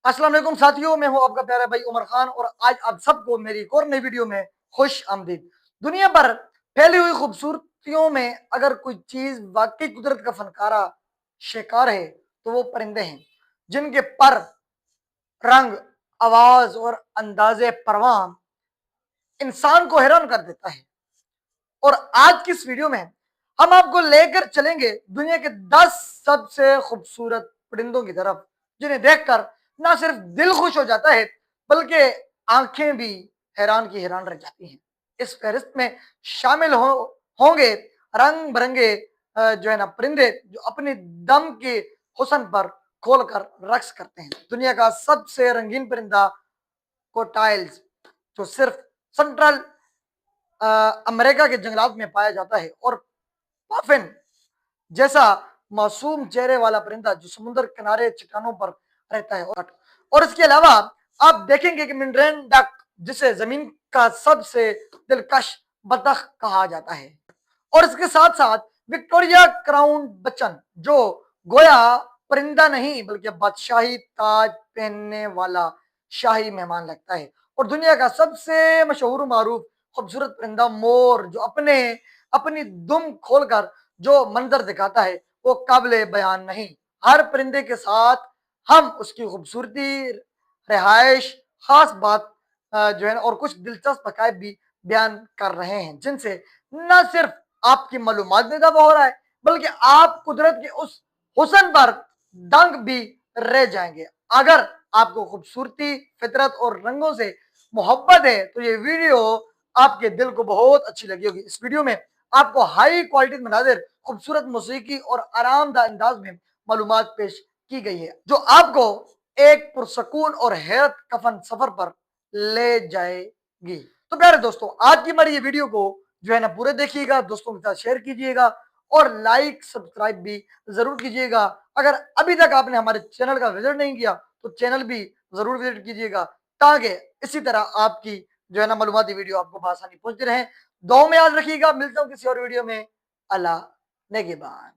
अस्सलाम वालेकुम साथियों, मैं हूं आपका प्यारा भाई उमर खान और आज आप सबको मेरी एक और नई वीडियो में खुश आमदीद। दुनिया भर फैली हुई खूबसूरतियों में अगर कोई चीज वाकई कुदरत का फनकारा शिकार है तो वो परिंदे हैं, जिनके पर, रंग, आवाज और अंदाजे परवान इंसान को हैरान कर देता है। और आज की इस वीडियो में हम आपको लेकर चलेंगे दुनिया के 10 सबसे खूबसूरत परिंदों की तरफ, जिन्हें देखकर ना सिर्फ दिल खुश हो जाता है बल्कि आंखें भी हैरान की हैरान रह जाती हैं। इस फहरिस्त में शामिल होंगे रंग बिरंगे जो है ना परिंदे, जो अपने दम के हुस्न पर खोलकर रक्स करते हैं। दुनिया का सबसे रंगीन परिंदा कोटाइल्स, जो सिर्फ सेंट्रल अमेरिका के जंगलात में पाया जाता है, और पफिन जैसा मासूम चेहरे वाला परिंदा जो समुद्र किनारे चट्टानों पर रहता है। और इसके अलावा आप देखेंगे कि मिनरेन डक, जिसे जमीन का सबसे दिलकश बतख कहा जाता है, और इसके साथ साथ विक्टोरिया क्राउन बच्चन, जो गोया परिंदा नहीं बल्कि बादशाही ताज पहनने वाला शाही मेहमान लगता है। और दुनिया का सबसे मशहूर मारूफ खूबसूरत परिंदा मोर, जो अपनी दुम खोलकर जो मंजर दिखाता है वो काबिले बयान नहीं। हर परिंदे के साथ हम उसकी खूबसूरती, रिहाइश, खास बात जो है ना, और कुछ दिलचस्प हकायक भी बयान कर रहे हैं, जिनसे न सिर्फ आपकी मालूमात में इजाफा हो रहा है बल्कि आप कुदरत के उस हुस्न पर दंग भी रह जाएंगे। अगर आपको खूबसूरती, फितरत और रंगों से मोहब्बत है तो ये वीडियो आपके दिल को बहुत अच्छी लगी होगी। इस वीडियो में आपको हाई क्वालिटी मनाजिर, खूबसूरत मौसीकी और आरामदाह अंदाज में मालूमात पेश की गई है, जो आपको एक पुरसकून और हैरत कफन सफर पर ले जाएगी। तो प्यारे दोस्तों, आज की हमारी ये वीडियो को जो है ना पूरे देखिएगा, दोस्तों के साथ शेयर कीजिएगा और लाइक सब्सक्राइब भी जरूर कीजिएगा। अगर अभी तक आपने हमारे चैनल का विजिट नहीं किया तो चैनल भी जरूर विजिट कीजिएगा, ताकि इसी तरह आपकी जो है ना मालूमाती वीडियो आपको बआसानी पहुंचती रहे। दुआ में याद रखिएगा। मिलता हूँ किसी और वीडियो में। अल्लाह नेगेबान।